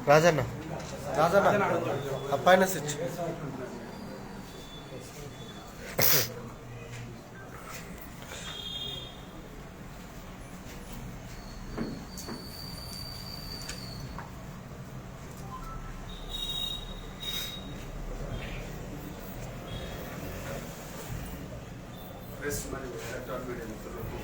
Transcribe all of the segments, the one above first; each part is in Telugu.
రాజన్న రాజన్న అప్పాయన స్విచ్ ప్రెస్ మరియు ఎలక్ట్రానిక్ మీడియా మిత్రులకు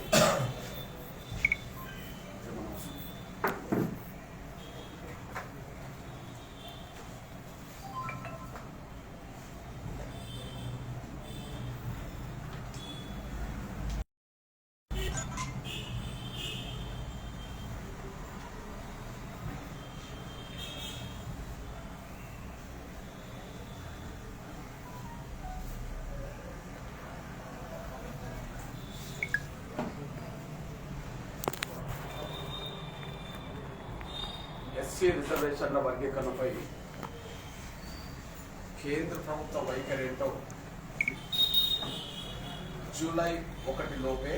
ఎస్సీ రిజర్వేషన్ల వర్గీకరణపై కేంద్ర ప్రభుత్వ వైఖరి ఏంటో జూలై 1 లోపే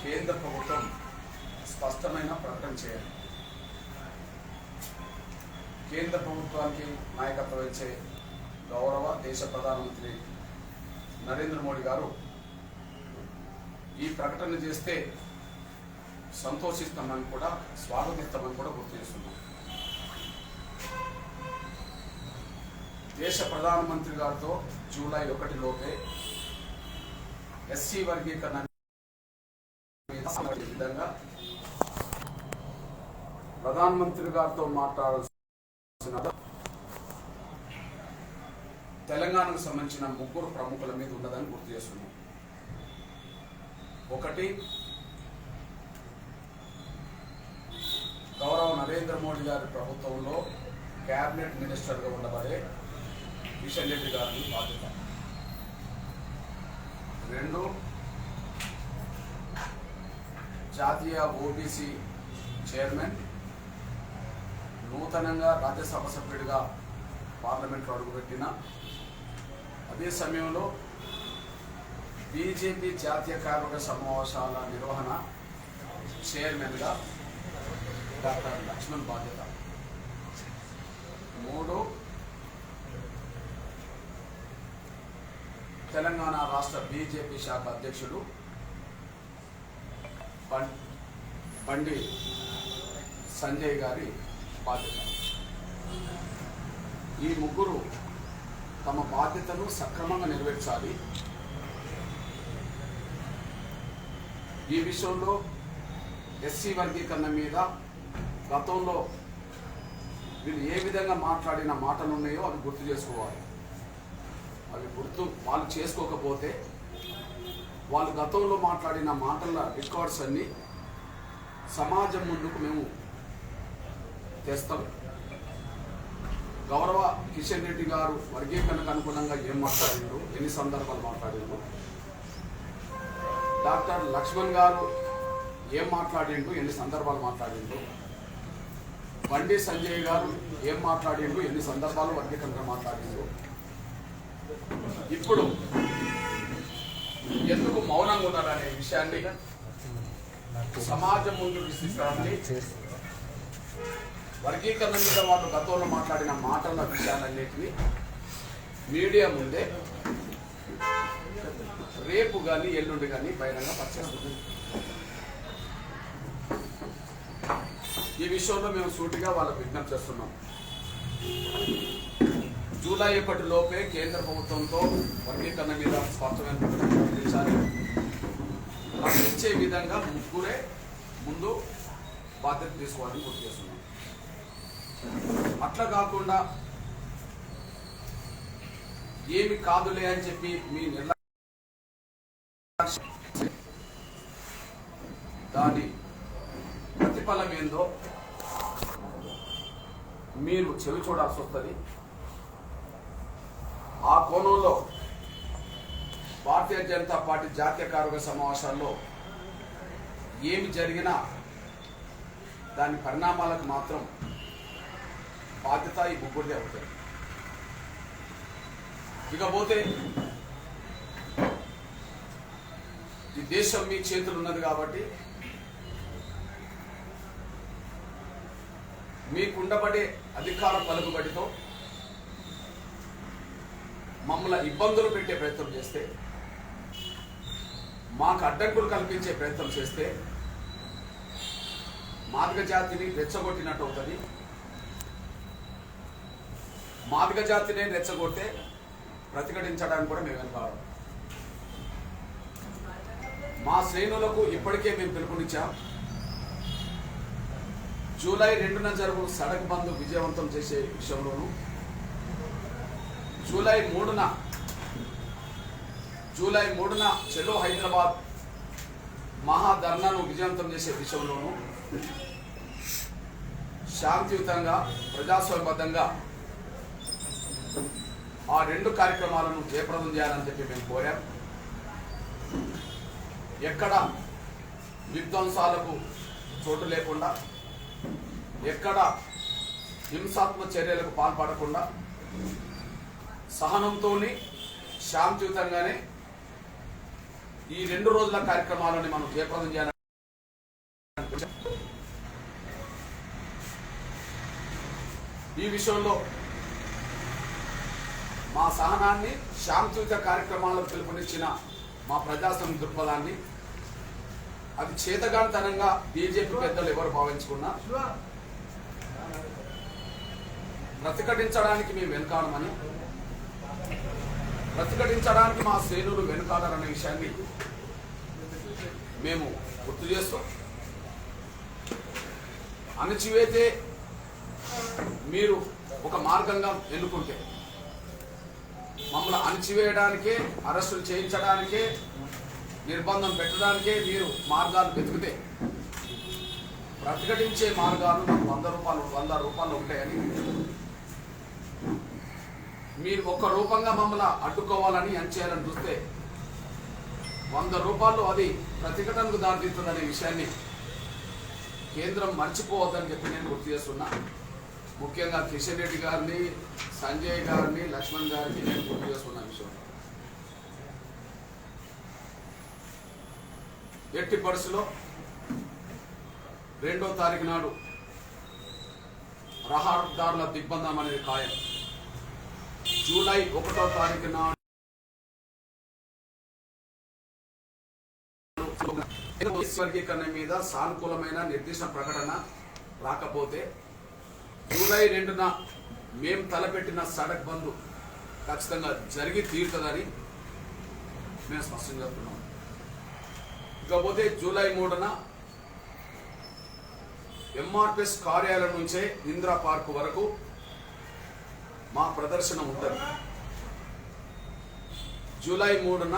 కేంద్ర ప్రభుత్వం స్పష్టమైన ప్రకటన చేయాలి. కేంద్ర ప్రభుత్వానికి నాయకత్వం వహించే గౌరవ దేశ ప్రధానమంత్రి నరేంద్ర మోడీ గారు ఈ ప్రకటన చేస్తే సంతోషిస్తామని కూడా స్వాగతిస్తామని కూడా గుర్తు చేస్తున్నాం. దేశ ప్రధానమంత్రి గారితో జూలై 1 లోపే ఎస్సీ వర్గీకరణ విధంగా ప్రధానమంత్రి గారితో మాట్లాడాల్సిన తెలంగాణకు సంబంధించిన 3 ప్రముఖుల మీద ఉన్నదని గుర్తు చేస్తున్నాం. ఒకటి, గౌరవ నరేంద్ర మోడీ గారి ప్రభుత్వంలో క్యాబినెట్ మినిస్టర్గా ఉండబడే కిషన్ రెడ్డి గారిని బాధ్యత. 2, జాతీయ ఓబీసీ చైర్మన్, నూతనంగా రాజ్యసభ సభ్యుడిగా పార్లమెంట్లో అడుగుపెట్టిన అదే సమయంలో బీజేపీ జాతీయ కార్యవర్గ సమావేశాల నిర్వహణ చైర్మన్గా డాక్టర్ లక్ష్మణ్ బాధ్యత. 3, తెలంగాణ రాష్ట్ర బీజేపీ శాఖ అధ్యక్షుడు బండి సంజయ్ గారి బాధ్యత. ఈ 3 తమ బాధ్యతను సక్రమంగా నెరవేర్చాలి. ఈ విషయంలో ఎస్సీ వర్గీకరణ మీద గతంలో వీళ్ళు ఏ విధంగా మాట్లాడిన మాటలు ఉన్నాయో అవి గుర్తు చేసుకోవాలి. అవి వాళ్ళు చేసుకోకపోతే వాళ్ళు గతంలో మాట్లాడిన మాటల రికార్డ్స్ అన్నీ సమాజం ముందుకు మేము తెస్తాం. గౌరవ కిషన్ రెడ్డి గారు వర్గీకరణకు అనుగుణంగా ఏం మాట్లాడిండ్రు, ఎన్ని సందర్భాలు మాట్లాడిండ్రు, డాక్టర్ లక్ష్మణ్ గారు ఏం మాట్లాడిండ్రు, ఎన్ని సందర్భాలు మాట్లాడిండ్రు, బండి సంజయ్ గారు ఏం మాట్లాడిండ్రు, ఎన్ని సందర్భాలు వర్గీకరణగా మాట్లాడిండ్రు, ఇప్పుడు ఎందుకు మౌనంగా ఉన్నారనే విషయాన్ని సమాజం ముందు తీసుకురావాలి. వర్గీకరణ మీద వాళ్ళు గతంలో మాట్లాడిన మాటల విషయాలన్నింటినీ మీడియా ముందే రేపు కానీ ఎల్లుండి కానీ బహిరంగ పరిచేస్తుంది. ఈ విషయంలో మేము సూటిగా వాళ్ళకు విజ్ఞప్తి చేస్తున్నాం. జూలై 1 లోపే కేంద్ర ప్రభుత్వంతో వర్గీకరణ మీద స్పష్టమైన ప్రకటించాలి. ఇచ్చే విధంగా 3 ముందు బాధ్యత తీసుకోవాలని గుర్తు చేస్తున్నాం. అట్లా కాకుండా ఏమి కాదులే అని చెప్పి మీ నిర్లక్ష్యం దాని ప్రతిఫలం ఏందో మీరు చెవి చూడాల్సి వస్తుంది. ఆ కోణంలో భారతీయ జనతా పార్టీ జాతీయ కార్యవర్గ సమావేశాల్లో ఏమి జరిగినా దాని పరిణామాలకు మాత్రం బాధ్యత ఈ 3 అవుతుంది. ఇకపోతే ఈ దేశం మీ చేతులు ఉన్నది కాబట్టి మీకుండబడే అధికార పలుకుబడితో మమ్మల్ని ఇబ్బందులు పెట్టే ప్రయత్నం చేస్తే, మాకు అడ్డంకులు కల్పించే ప్రయత్నం చేస్తే మాదిగ జాతిని రెచ్చగొట్టినట్టు అవుతుంది. మాదిగ జాతిని రెచ్చగొట్టే ప్రతిఘటించడానికి కూడా మేము వెనుకాడం. మా శ్రేణులకు ఇప్పటికే మేము పిలుపునిచ్చాం. జూలై 2న జరుగు సడక్ బంద్ విజయవంతం చేసే విషయంలోనూ, జూలై 3న చెలో హైదరాబాద్ మహాధర్నాను విజయవంతం చేసే విషయంలోనూ శాంతియుతంగా ప్రజాస్వామ్యబద్ధంగా ఆ 2 కార్యక్రమాలను జయప్రదం చేయాలని చెప్పి మేము కోరాం. ఎక్కడ విధ్వంసాలకు చోటు లేకుండా, ఎక్కడ హింసాత్మక చర్యలకు పాల్పడకుండా సహనంతో శాంతియుతంగానే ఈ 2 రోజుల కార్యక్రమాలని మనం జయప్రదం చేయాలని ఈ విషయంలో మా సహనాన్ని, శాంతియుత కార్యక్రమాలకు పిలుపునిచ్చిన మా ప్రజాస్వామ్య దృక్పథాన్ని అది చేతగానితనంగా బీజేపీ పెద్దలు ఎవరు భావించుకున్నా ప్రతిఘటించడానికి మేము వెనుకాడమని, ప్రతిఘటించడానికి మా శ్రేణులు వెనుకాడారనే విషయాన్ని మేము గుర్తు చేస్తాం. అణచివేతే మీరు ఒక మార్గంగా ఎన్నుకుంటే, మమ్మల్ని అణచివేయడానికే, అరెస్టులు చేయించడానికే, నిర్బంధం పెట్టడానికే మీరు మార్గాలు వెతికితే, ప్రతిఘటించే మార్గాలు 100 రూపాయలు ఉంటాయని మీరు ఒక్క రూపంగా మమ్మల్ని అడ్డుకోవాలని చేయాలని చూస్తే 100 రూపాయలు అది ప్రతిఘటనకు దారితీస్తుందనే విషయాన్ని కేంద్రం మర్చిపోవద్దని చెప్పి నేను గుర్తు చేస్తున్నా. ముఖ్యంగా కిషన్ రెడ్డి గారిని, సంజయ్ గారిని, లక్ష్మణ్ గారిని నేను గుర్తు చేస్తున్న విషయం. ఎట్టి పరిస్థితిలో 2వ తారీఖు నాడు రహదారుల దిగ్బంధం అనేది ఖాయం. జూలై 1వ తారీఖు నాడు వర్గీకరణ మీద సానుకూలమైన నిర్దిష్ట ప్రకటన రాకపోతే జూలై 2న మేము తలపెట్టిన సడక్ బంద్ ఖచ్చితంగా జరిగి తీరుతుందని మేము స్పష్టం చేస్తున్నాం. ఇకపోతే జూలై 3న ఎంఆర్పిఎస్ కార్యాలయం నుంచే ఇందిరా పార్క్ వరకు మా ప్రదర్శన ఉంటుంది. జూలై 3న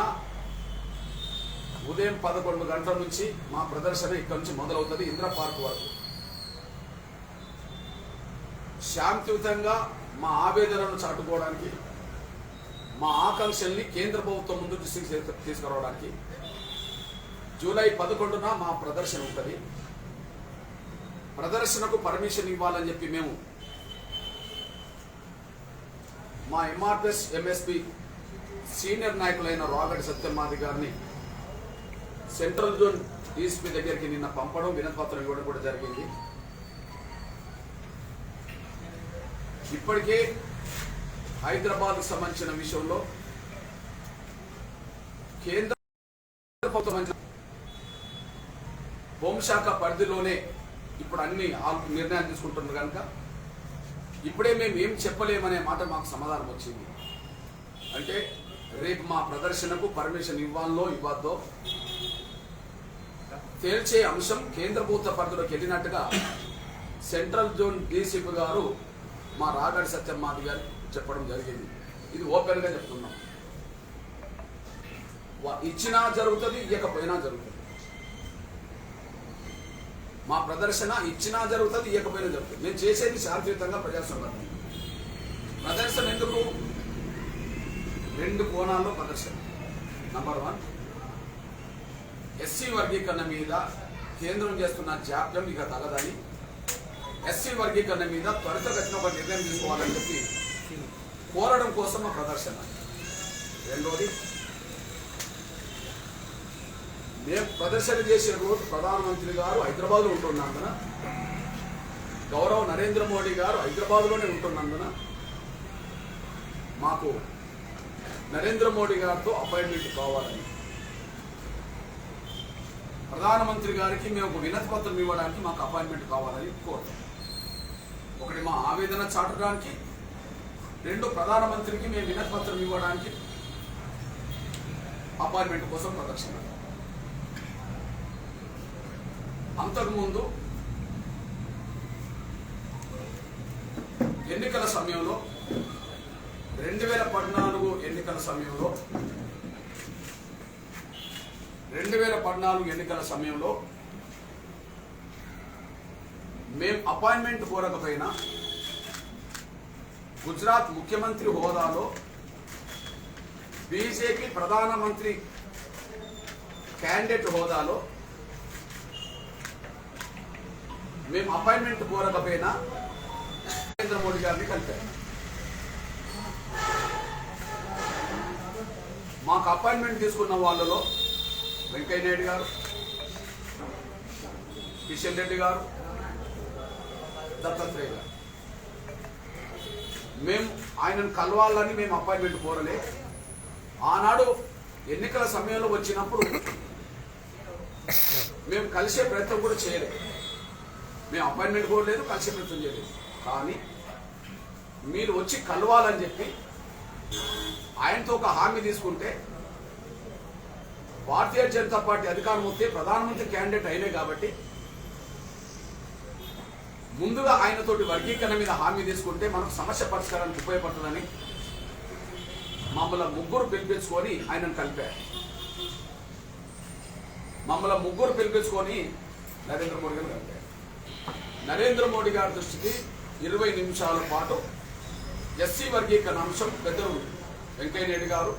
ఉదయం 11 గంటల నుంచి మా ప్రదర్శన ఇక్కడ నుంచి మొదలవుతుంది ఇందిరా పార్క్ వరకు. శాంతియుతంగా మా ఆవేదనను చాటుకోవడానికి, మా ఆకాంక్షల్ని కేంద్ర ప్రభుత్వం ముందు దృష్టికి తీసుకురావడానికి జూలై 11న మా ప్రదర్శన ఉంటుంది. ప్రదర్శనకు పర్మిషన్ ఇవ్వాలని చెప్పి మేము మా ఎంఆర్పిఎస్ ఎంఎస్పి సీనియర్ నాయకులైన రాగడి సత్యమాది గారిని సెంట్రల్ జోన్ డీసీపీ దగ్గరికి నిన్న పంపడం, వినతిపత్రం ఇవ్వడం కూడా జరిగింది. ఇప్పటికే హైదరాబాద్కు సంబంధించిన విషయంలో కేంద్ర ప్రభుత్వం హోంశాఖ పరిధిలోనే ఇప్పుడు అన్ని నిర్ణయాలు తీసుకుంటున్నారు కనుక ఇప్పుడే మేము ఏం చెప్పలేమనే మాట మాకు సమాధానం వచ్చింది. అంటే రేపు మా ప్రదర్శనకు పర్మిషన్ ఇవ్వాలో ఇవ్వద్దో తేల్చే అంశం కేంద్ర ప్రభుత్వ పరిధిలోకి వెళ్ళినట్టుగా సెంట్రల్ జోన్ డీసీపీ గారు మా రాగడి సత్యమాది గారు చెప్పడం జరిగింది. ఇది ఓపెన్గా చెప్తున్నాం. ఇచ్చినా జరుగుతుంది, ఇవ్వకపోయినా జరుగుతుంది. మా ప్రదర్శన ఇచ్చినా జరుగుతుంది, ఇవ్వకపోయినా జరుగుతుంది. నేను చేసేది శాంతియుతంగా ప్రజాస్వామ్యం. ప్రదర్శన ఎందుకు? 2 కోణాల్లో ప్రదర్శన. నంబర్ 1, ఎస్సీ వర్గీకరణ మీద కేంద్రం చేస్తున్న జాప్యం ఇక తగదని, ఎస్సీ వర్గీకరణ మీద త్వరితగతిన ఒక నిర్ణయం తీసుకోవాలని చెప్పి కోరడం కోసం మా ప్రదర్శన. రెండోది, మేము ప్రదర్శన చేసే రోజు ప్రధానమంత్రి గారు హైదరాబాద్లో ఉంటున్నందున, గౌరవ నరేంద్ర మోడీ గారు హైదరాబాద్లోనే ఉంటున్నందున మాకు నరేంద్ర మోడీ గారితో అపాయింట్మెంట్ కావాలని, ప్రధానమంత్రి గారికి మేము ఒక వినతి పత్రం ఇవ్వడానికి మాకు అపాయింట్మెంట్ కావాలని కోరుతాం. ఒకటి మా ఆవేదన చాటడానికి, 2 ప్రధానమంత్రికి మేము వినతి పత్రం ఇవ్వడానికి అపాయింట్మెంట్ కోసం ప్రదర్శన. అంతకుముందు ఎన్నికల సమయంలో 2014 ఎన్నికల సమయంలో మేము అపాయింట్మెంట్ కోరకపోయినా గుజరాత్ ముఖ్యమంత్రి హోదాలో బీజేపీ ప్రధానమంత్రి క్యాండిడేట్ హోదాలో మేము అపాయింట్మెంట్ కోరకపోయినా నరేంద్ర మోడీ గారిని కలిపారు. మాకు అపాయింట్మెంట్ తీసుకున్న వాళ్ళలో వెంకయ్య నాయుడు గారు, కిషన్ రెడ్డి గారు, దత్తాత్రేయ గారు. మేము ఆయనను కలవాలని మేము అపాయింట్మెంట్ కోరలే. ఆనాడు ఎన్నికల సమయంలో వచ్చినప్పుడు మేము కలిసే ప్రయత్నం కూడా చేయలేదు. మేము అపాయింట్మెంట్ కోరలేదు, కలిసే ప్రయత్నం చేయలేదు. కానీ మీరు వచ్చి కలవాలని చెప్పి ఆయనతో ఒక హామీ తీసుకుంటే, భారతీయ జనతా పార్టీ అధికారం వస్తే ప్రధానమంత్రి క్యాండిడేట్ అయినే కాబట్టి ముందుగా ఆయనతోటి వర్గీకరణ మీద హామీ తీసుకుంటే మనకు సమస్య పరిష్కారానికి ఉపయోగపడుతుందని మమ్మల్ని ముగ్గురు పిలిపించుకొని ఆయనను కలిపారు. మమ్మల్ని ముగ్గురు పిలిపించుకొని నరేంద్ర మోడీ గారు కలిపారు. నరేంద్ర మోడీ గారి దృష్టికి 20 నిమిషాల పాటు ఎస్సీ వర్గీకరణ అంశం పెద్దలు వెంకయ్య నాయుడు గారు,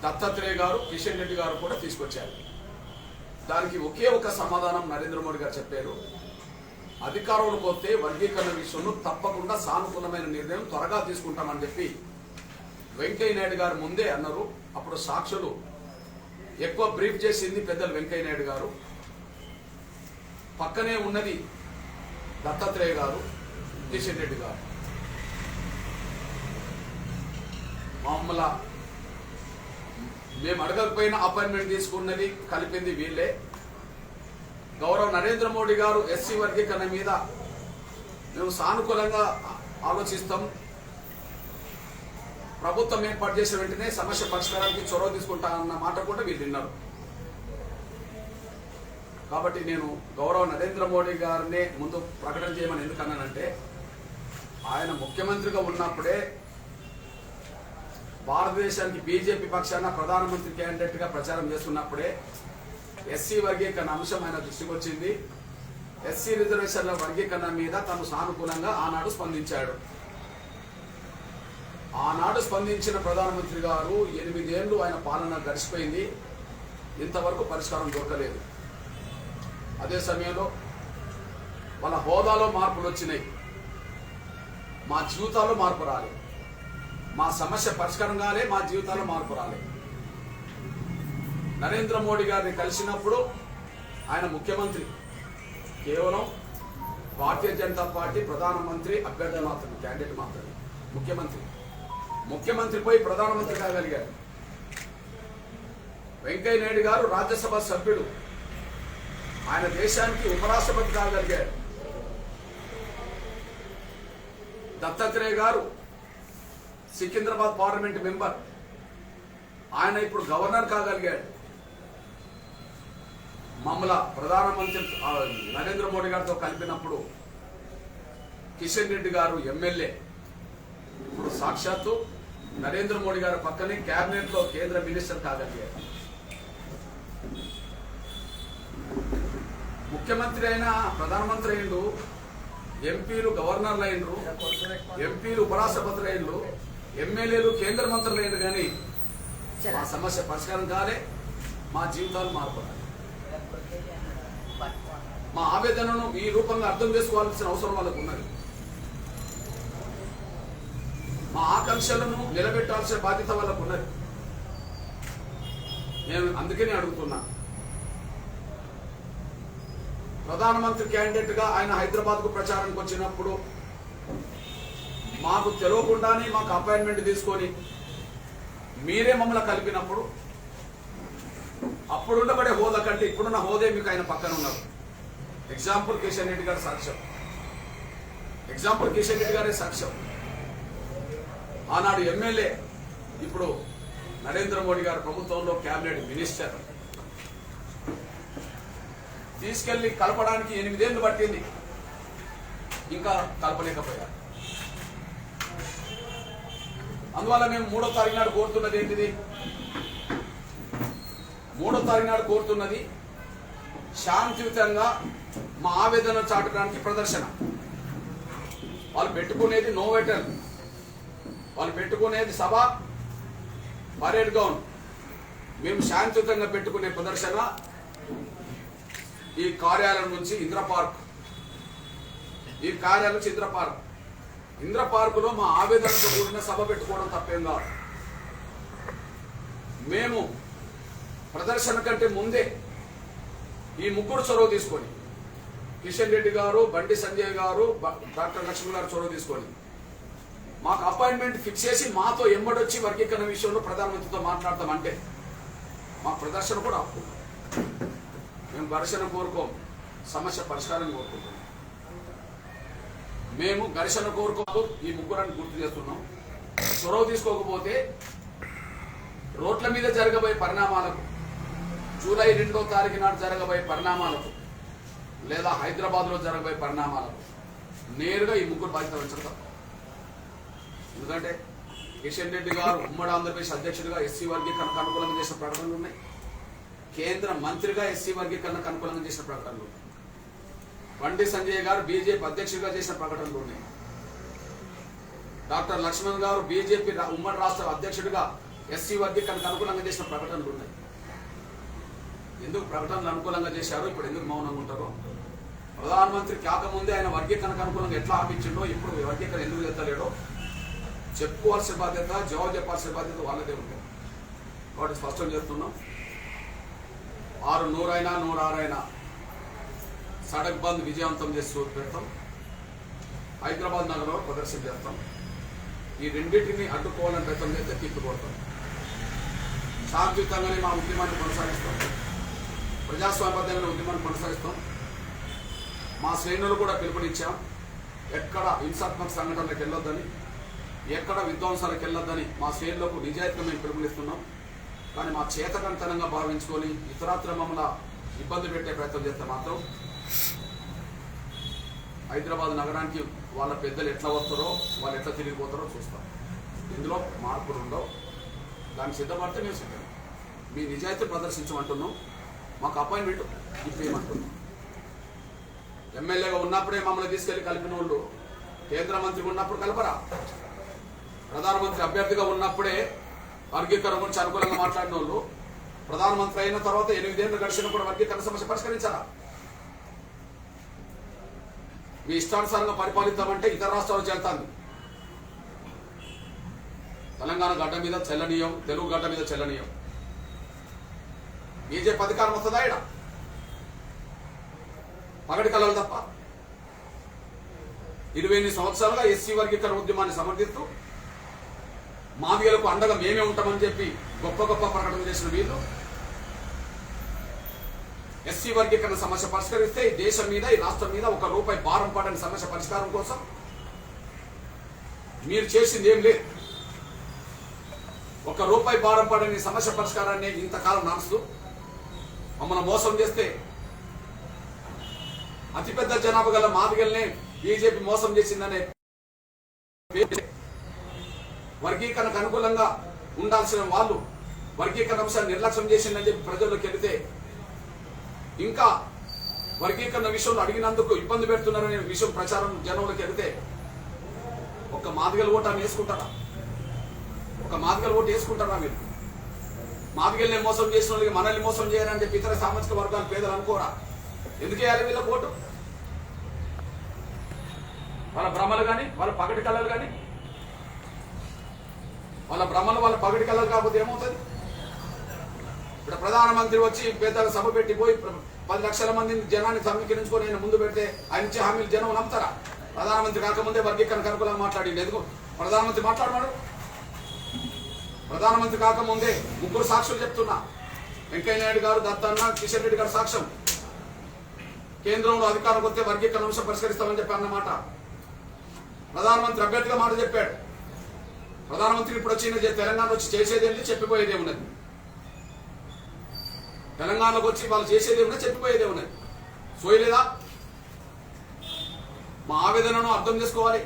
దత్తాత్రేయ గారు, కిషన్ రెడ్డి గారు కూడా తీసుకొచ్చారు. దానికి ఒకే ఒక సమాధానం నరేంద్ర మోడీ గారు చెప్పారు, అధికారంలోకి వస్తే వర్గీకరణ విషయంలో తప్పకుండా సానుకూలమైన నిర్ణయం త్వరగా తీసుకుంటామని చెప్పి వెంకయ్య నాయుడు గారు ముందే అన్నారు. అప్పుడు సాక్షులు ఎక్కువ బ్రీఫ్ చేసింది పెద్దలు వెంకయ్య నాయుడు గారు, పక్కనే ఉన్నది దత్తాత్రేయ గారు, కిషన్ రెడ్డి గారు. మమ్మల్ని మేము అడగకపోయినా అపాయింట్మెంట్ తీసుకున్నది కలిపింది వీళ్ళే. గౌరవ నరేంద్ర మోడీ గారు ఎస్సీ వర్గీకరణ మీద మేము సానుకూలంగా ఆలోచిస్తాం, ప్రభుత్వం ఏర్పాటు చేసిన వెంటనే సమస్య పరిష్కారానికి చొరవ తీసుకుంటామన్న మాట కూడా వీళ్ళు విన్నారు. కాబట్టి నేను గౌరవ నరేంద్ర మోడీ గారినే ముందు ప్రకటన చేయమని ఎందుకన్నానంటే, ఆయన ముఖ్యమంత్రిగా ఉన్నప్పుడే భారతదేశానికి బీజేపీ పక్షాన ప్రధానమంత్రి క్యాండిడేట్ గా ప్రచారం చేస్తున్నప్పుడే ఎస్సీ వర్గీకరణ అంశం ఆయన దృష్టికి వచ్చింది. ఎస్సీ రిజర్వేషన్ల వర్గీకరణ మీద తను సానుకూలంగా ఆనాడు స్పందించాడు. ఆనాడు స్పందించిన ప్రధానమంత్రి గారు 8 ఏళ్లు ఆయన పాలన గడిచిపోయింది, ఇంతవరకు పరిష్కారం దొరకలేదు. అదే సమయంలో వాళ్ళ హోదాలో మార్పులు వచ్చినాయి, మా జీవితాల్లో మార్పు రాలేదు. మా సమస్య పరిష్కారం కాలే, మా జీవితాల్లో మార్పు రాలేదు. నరేంద్ర మోడీ గారిని కలిసినప్పుడు ఆయన ముఖ్యమంత్రి, కేవలం భారతీయ జనతా పార్టీ ప్రధానమంత్రి అభ్యర్థి మాత్రమే, క్యాండిడేట్ మాత్రమే. ముఖ్యమంత్రి పోయి ప్రధానమంత్రి కాగలిగారు. వెంకయ్య నాయుడు గారు రాజ్యసభ సభ్యుడు, ఆయన దేశానికి ఉపరాష్ట్రపతి కాగలిగారు. దత్తాత్రేయ గారు సికింద్రాబాద్ పార్లమెంట్ మెంబర్, ఆయన ఇప్పుడు గవర్నర్ కాగలిగాడు. మమ్మల్ని ప్రధానమంత్రి నరేంద్ర మోడీ గారితో కలిపినప్పుడు కిషన్ రెడ్డి గారు ఎమ్మెల్యే, ఇప్పుడు సాక్షాత్తు నరేంద్ర మోడీ గారి పక్కనే కేబినెట్ లో కేంద్ర మినిస్టర్ కాగలిగారు. ముఖ్యమంత్రి అయినా ప్రధానమంత్రి అయిండు, ఎంపీలు గవర్నర్లు అయినరు, ఎంపీలు ఉపరాష్ట్రపతులు అయినరు, ఎమ్మెల్యేలు కేంద్ర మంత్రులు అయినరు. కానీ మా సమస్య పరిష్కారం కాలే, మా జీవితాలు మార్పడాలి. మా ఆవేదనను ఈ రూపంగా అర్థం చేసుకోవాల్సిన అవసరం వాళ్ళకు ఉన్నది. మా ఆకాంక్షలను నిలబెట్టాల్సిన బాధ్యత వాళ్ళకు ఉన్నది. నేను అందుకనే అడుగుతున్నా, ప్రధానమంత్రి క్యాండిడేట్ గా ఆయన హైదరాబాద్ కు ప్రచారానికి వచ్చినప్పుడు మాకు తెలియకుండానే మాకు అపాయింట్మెంట్ తీసుకొని మీరే మమ్మల్ని కలిపినప్పుడు అప్పుడు ఉండబడే హోదా కంటే ఇప్పుడున్న హోదే మీకు ఆయన పక్కన ఉన్నారు. ఎగ్జాంపుల్ కిషన్ రెడ్డి గారి సాక్ష్యం, ఎగ్జాంపుల్ కిషన్ రెడ్డి గారే సాక్ష్యం. ఆనాడు ఎమ్మెల్యే, ఇప్పుడు నరేంద్ర మోడీ గారి ప్రభుత్వంలో కేబినెట్ మినిస్టర్. తీసుకెళ్లి కలపడానికి 8 ఏళ్లు పట్టింది, ఇంకా కలపలేకపోయారు. అందువల్ల మేము 3వ తారీఖు నాడు కోరుతున్నది ఏంటిది? 3వ తారీఖు నాడు కోరుతున్నది శాంతియుతంగా మా ఆవేదన చాటడానికి ప్రదర్శన. వాళ్ళు పెట్టుకునేది నోవెటల్, వాళ్ళు పెట్టుకునేది సభ, పరేడ్ గ్రౌండ్. మేము శాంతియుతంగా పెట్టుకునే ప్రదర్శన ఈ కార్యాలయం నుంచి ఇంద్ర పార్క్, ఈ కార్యాలయం నుంచి ఇంద్ర పార్క్. ఇంద్ర పార్కులో మా ఆవేదనతో కూడిన సభ పెట్టుకోవడం తప్పేం కాదు. మేము ప్రదర్శన కంటే ముందే ఈ ముగ్గురు చొరవ తీసుకొని, కిషన్ రెడ్డి గారు, బండి సంజయ్ గారు, డాక్టర్ లక్ష్మణ్ గారు చొరవ తీసుకొని మాకు అపాయింట్మెంట్ ఫిక్స్ చేసి మాతో ఎంబడొచ్చి వర్గీకరణ విషయంలో ప్రధానమంత్రితో మాట్లాడతామంటే మా ప్రదర్శన కూడా అప్పు. మేము ఘర్షణ కోరుకోం, సమస్య పరిష్కారం కోరుకుంటాం. మేము ఘర్షణ కోరుకోదు, ఈ ముగ్గురాన్ని గుర్తు చేస్తున్నాం. చొరవ తీసుకోకపోతే రోడ్ల మీద జరగబోయే పరిణామాలకు, జూలై 2వ తారీఖు నాడు జరగబోయే పరిణామాలకు లేదా హైదరాబాద్లో జరగబోయే పరిణామాలకు నేరుగా ఈ ముగ్గురు బాధ్యత వహించడం తప్ప. ఎందుకంటే కిషన్ రెడ్డి గారు ఉమ్మడి ఆంధ్రప్రదేశ్ అధ్యక్షుడిగా ఎస్సీ వర్గీకరణకు అనుకూలంగా చేసిన ప్రకటనలు ఉన్నాయి. కేంద్ర మంత్రిగా ఎస్సీ వర్గీకరణకు అనుకూలంగా చేసిన ప్రకటనలు ఉన్నాయి. బండి సంజయ్ గారు బీజేపీ అధ్యక్షుడిగా చేసిన ప్రకటనలు ఉన్నాయి. డాక్టర్ లక్ష్మణ్ గారు బీజేపీ ఉమ్మడి రాష్ట్ర అధ్యక్షుడిగా ఎస్సీ వర్గీకరణకు అనుకూలంగా చేసిన ప్రకటనలు ఉన్నాయి. ఎందుకు ప్రకటనలు అనుకూలంగా చేశారో ఇప్పుడు ఎందుకు మౌనంగా ఉంటారో, ప్రధానమంత్రి కాకముందే ఆయన వర్గీకరణకు అనుకూలంగా ఎట్లా హామీచ్చిండో ఇప్పుడు వర్గీకరణ ఎందుకు ఎత్తలేడో చెప్పుకోవాల్సిన బాధ్యత, జవాబు చెప్పాల్సిన బాధ్యత వాళ్ళదే ఉంటుంది. కాబట్టి స్పష్టం చేస్తున్నాం, 6 100 సడక్ బంద్ విజయవంతం చేసి చూపు పెడతాం. హైదరాబాద్ నగరంలో ప్రదర్శన చేస్తాం. ఈ రెండింటిని అడ్డుకోవాలని ప్రయత్నం చేస్తే తిప్పికొడతాం. శాంతియుతంగానే మా ఉద్యమాన్ని కొనసాగిస్తాం. ప్రజాస్వామ్యబద్ధంగా ఉద్యమాన్ని కొనసాగిస్తాం. మా శ్రేణులు కూడా పిలుపునిచ్చాం. ఎక్కడ హింసాత్మక సంఘటనలకు వెళ్ళొద్దని, ఎక్కడ విధ్వంసాలకు వెళ్ళొద్దని మా శ్రేణులకు నిజాయితీగా మేము పిలుపునిస్తున్నాం. కానీ మా చేతకంతనంగా భావించుకొని ఇతరాత్ర మమ్మల్ని ఇబ్బంది పెట్టే ప్రయత్నం చేస్తే మాత్రం హైదరాబాద్ నగరానికి వాళ్ళ పెద్దలు ఎట్లా వస్తారో, వాళ్ళు ఎట్లా తిరిగిపోతారో చూస్తాం. ఇందులో మార్పులు ఉండవు. దానికి సిద్ధపడితే మేము సిద్ధం. మీ నిజాయితీ ప్రదర్శించమంటున్నాం. మాకు అపాయింట్మెంట్ ఇప్పేయమంటున్నాం. ఎమ్మెల్యేగా ఉన్నప్పుడే మమ్మల్ని తీసుకెళ్లి కలిపిన వాళ్ళు కేంద్ర మంత్రిగా ఉన్నప్పుడు కలపరా? ప్రధానమంత్రి అభ్యర్థిగా ఉన్నప్పుడే వర్గీకరణ గురించి అనుకూలంగా మాట్లాడిన వాళ్ళు ప్రధానమంత్రి అయిన తర్వాత 8 ఏళ్ళు గడిచిన కూడా వర్గీకరణ సమస్య పరిష్కరించారా? మీ ఇష్టానుసారంగా పరిపాలిద్దామంటే ఇతర రాష్ట్రాలు చేస్తాను. తెలంగాణ గడ్డ మీద చెల్లనీయం, తెలుగు గడ్డ మీద చెల్లనీయం. బీజేపీ అధికారం వస్తుందా? ఇక్కడ పగటి కలలు తప్ప. 28 సంవత్సరాలుగా ఎస్సీ వర్గీకరణ ఉద్యమాన్ని సమర్థిస్తూ మాదిగలకు అండగా మేమే ఉంటామని చెప్పి గొప్ప గొప్ప ప్రకటన చేసిన వీళ్ళు ఎస్సీ వర్గీకరణ సమస్య పరిష్కరిస్తే ఈ దేశం మీద, ఈ రాష్ట్రం మీద ₹1 భారం పడని సమస్య పరిష్కారం కోసం మీరు చేసింది ఏం లేదు. ₹1 భారం పడని సమస్య పరిష్కారాన్ని ఇంతకాలం నడుస్తూ మమ్మల్ని మోసం చేస్తే, అతిపెద్ద జనాభా గల మాదిగల్ని బీజేపీ మోసం చేసిందనే వర్గీకరణకు అనుకూలంగా ఉండాల్సిన వాళ్ళు వర్గీకరణ అంశాన్ని నిర్లక్ష్యం చేసిందని చెప్పి ప్రజల్లోకి వెళితే, ఇంకా వర్గీకరణ విషయంలో అడిగినందుకు ఇబ్బంది పెడుతున్నారనే విషయం ప్రచారం జనంలోకి వెళితే ఒక మాదిగల ఓటాన్ని వేసుకుంటారా? ఒక మాదిగల ఓటు వేసుకుంటారా మీరు? మాదిగల్ని మోసం చేసిన వాళ్ళకి మనల్ని మోసం చేయాలని చెప్పి ఇతర సామాజిక వర్గాలు పేదలు అనుకోరా? ఎందుకు వేయాలి వీళ్ళ ఓటు? వాళ్ళ భ్రమలు కానీ, వాళ్ళ పగటి కళలు కానీ, వాళ్ళ భ్రమలు వాళ్ళ పగటి కళలు కాకపోతే ఏమవుతుంది? ఇప్పుడు ప్రధానమంత్రి వచ్చి పేదల సభ పెట్టి పోయి 10 లక్షల మంది జనాన్ని సమీకరించుకొని ఆయన ముందు పెడితే ఆయన ఇచ్చే హామీలు జనం నమ్ముతారా? ప్రధానమంత్రి కాకముందే వర్గీకరణ అనుకూలంగా మాట్లాడింది. ఎందుకు ప్రధానమంత్రి మాట్లాడమాడు? ప్రధానమంత్రి కాకముందే 3 సాక్షులు చెప్తున్నా. వెంకయ్య నాయుడు గారు, దత్తన్న, కిషన్ రెడ్డి గారు సాక్ష్యం. కేంద్రంలో అధికారం వస్తే వర్గీకరణ అంశం పరిష్కరిస్తామని చెప్పి అన్నమాట ప్రధానమంత్రి అభ్యర్థిగా మాట చెప్పాడు. ప్రధానమంత్రి ఇప్పుడు వచ్చి తెలంగాణ వచ్చి చేసేదేంటి, చెప్పిపోయేదే ఉన్నది. తెలంగాణలోకి వచ్చి వాళ్ళు చేసేదే ఉన్నది, చెప్పిపోయేదే ఉన్నది. సోయలేదా? మా ఆవేదనను అర్థం చేసుకోవాలి.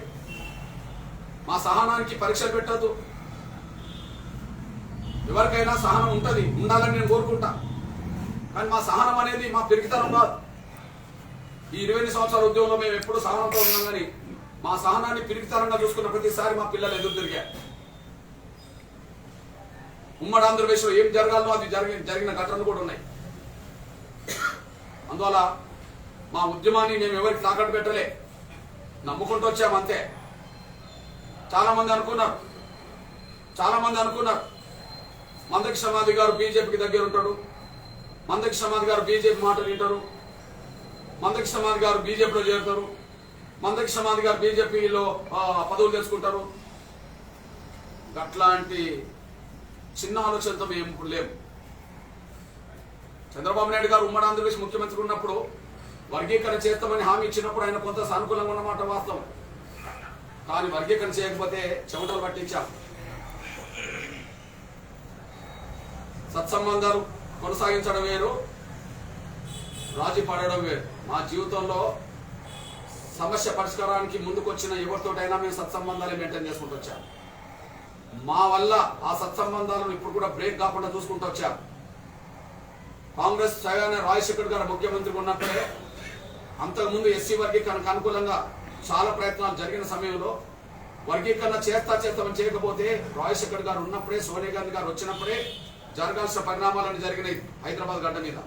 మా సహనానికి పరీక్షలు పెట్టద్దు. ఎవరికైనా సహనం ఉంటుంది, ఉండాలని నేను కోరుకుంటా. కానీ మా సహనం అనేది మా పెరిగితనం కాదు. ఈ 20 సంవత్సరాల ఉద్యోగంలో మేము ఎప్పుడు సహనంతో ఉన్నాం. కానీ మా సహనాన్ని పిరికితనంగా చూసుకున్న ప్రతిసారి మా పిల్లలు ఎదురు తిరిగారు. ఉమ్మడి ఆంధ్రప్రదేశ్లో ఏం జరగాలో అది జరిగిన ఘటనలు కూడా ఉన్నాయి. అందువల్ల మా ఉద్యమాన్ని మేము ఎవరికి తాకట్టు పెట్టలే, నమ్ముకుంటూ వచ్చాము అంతే. చాలా మంది అనుకున్నారు మందకి సమాధి గారు బీజేపీకి దగ్గర ఉంటాడు, మందకి సమాధి గారు బీజేపీ మాటలు వింటారు, మందకి సమాధి గారు బీజేపీలో చేరుతారు, మందకి సమాధి గారు బీజేపీలో పదవులు తెచ్చుకుంటారు. అట్లాంటి చిన్న ఆలోచనతో మేము ఇప్పుడు లేము. చంద్రబాబు నాయుడు గారు ఉమ్మడి ఆంధ్రప్రదేశ్ ముఖ్యమంత్రి ఉన్నప్పుడు వర్గీకరణ చేస్తామని హామీ ఇచ్చినప్పుడు ఆయన కొంత సానుకూలంగా ఉన్నమాట వాస్తవం. కానీ వర్గీకరణ చేయకపోతే చెమటలు పట్టించాం. సత్సంబంధాలు కొనసాగించడం వేరు, రాజీ పడడం వేరు. మా జీవితంలో సమస్య పరిష్కారానికి ముందుకొచ్చిన ఎవరితోటైనా మేము సత్సంబంధాలే మెయింటైన్ చేసుకుంటూ వచ్చాం. మా వల్ల ఆ సత్సంబంధాలను ఇప్పుడు కూడా బ్రేక్ కాకుండా చూసుకుంటూ వచ్చాం. కాంగ్రెస్ స్వయాన రాజశేఖర్ గారు ముఖ్యమంత్రిగా ఉన్నప్పుడే అంతకుముందు ఎస్సీ వర్గీకరణకు అనుకూలంగా చాలా ప్రయత్నాలు జరిగిన సమయంలో వర్గీకరణ చేస్తామని చేయకపోతే రాజశేఖర్ గారు ఉన్నప్పుడే, సోనియా గాంధీ గారు వచ్చినప్పుడే జరగాల్సిన పరిణామాలను జరిగినాయి హైదరాబాద్ గడ్డ మీద.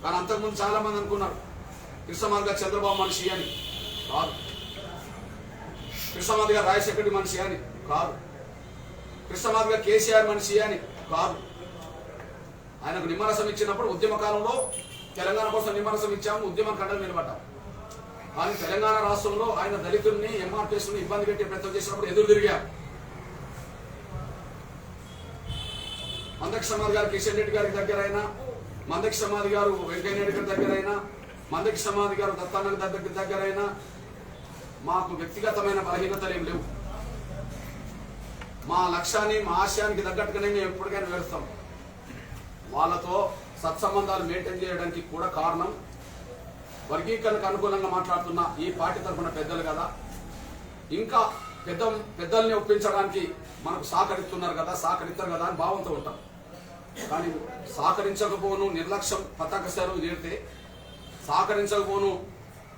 కానీ అంతకుముందు చాలా మంది అనుకున్నారు కృష్ణమాది గారు చంద్రబాబు మనిషి అని. కాదు. కృష్ణమాది గారు రాజశేఖర్ మనిషి అని కాదు. కృష్ణమాది గారు కేసీఆర్ మనిషి అని కాదు. ఆయనకు నిమ్మరసం ఇచ్చినప్పుడు ఉద్యమ కాలంలో తెలంగాణ కోసం నిమ్మరసం ఇచ్చాము, ఉద్యమం కండలు నిలబడ్డాం. కానీ తెలంగాణ రాష్ట్రంలో ఆయన దళితుల్ని, ఎంఆర్టీఎస్ని ఇబ్బంది పెట్టే ప్రయత్నం చేసినప్పుడు ఎదురు తిరిగారు. మందకి సమాధి గారు కిషన్ రెడ్డి గారికి దగ్గర అయినా, మందకి సమాధి గారు వెంకయ్య నాయుడు గారి దగ్గర అయినా, మందకి సమాధి గారు దత్తానంద దగ్గర అయినా మాకు వ్యక్తిగతమైన బలహీనతలు ఏం లేవు. మా లక్ష్యాన్ని, మా ఆశయానికి తగ్గట్టుగానే మేము ఎప్పటికైనా వెళ్తాం. వాళ్ళతో సత్సంబంధాలు మెయింటైన్ చేయడానికి కూడా కారణం వర్గీకరణకు అనుకూలంగా మాట్లాడుతున్న ఈ పార్టీ తరఫున పెద్దలు కదా, ఇంకా పెద్దల్ని ఒప్పించడానికి మనకు సహకరిస్తున్నారు కదా, సహకరిస్తారు కదా అని భావంతో ఉంటాం. కానీ సహకరించకపోను నిర్లక్ష్యం పతాక సేవలు చేరితే, సహకరించకపోను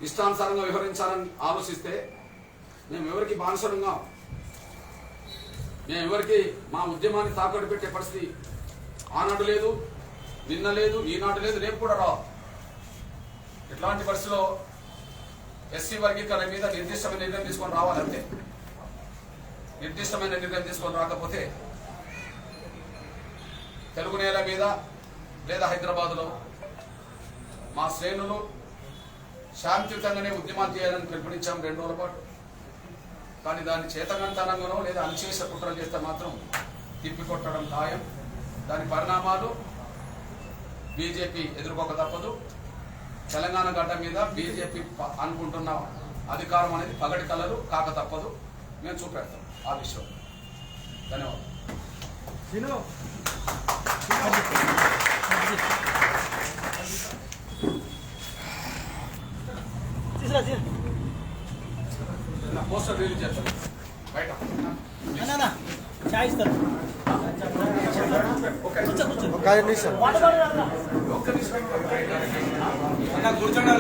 ఇష్టానుసారంగా వ్యవహరించాలని ఆలోచిస్తే మేము ఎవరికి బానిసలుగా, మేము ఎవరికి మా ఉద్యమాన్ని తాకట్టు పెట్టే పరిస్థితి ఆనాడు లేదు, నిన్న లేదు, ఈనాడు లేదు, రేపు కూడా రావు. ఇట్లాంటి పరిస్థితిలో ఎస్సీ వర్గీకరణ మీద నిర్దిష్టమైన నిర్ణయం తీసుకొని రావాలంటే, నిర్దిష్టమైన నిర్ణయం తీసుకొని రాకపోతే తెలుగు నేల మీద లేదా హైదరాబాద్లో మా శ్రేణులు శాంతియుతంగానే ఉద్యమాలు చేయాలని పిలుపునిచ్చాం 2 రోజుల పాటు. కానీ దాన్ని చేతగంతనంగానో లేదా అనిచేస కుట్రలు చేస్తే మాత్రం తిప్పికొట్టడం ఖాయం. దాని పరిణామాలు బీజేపీ ఎదుర్కోక తప్పదు. తెలంగాణ గడ్డ మీద బీజేపీ అనుకుంటున్న అధికారం అనేది పగటి కలలు కాక తప్పదు. మేము చూపెడతాం ఆ విషయం. ధన్యవాదాలు. పోస్టర్ రిలీజ్ చేస్తాం బయట. ఒక నిమిషం కూర్చోండి.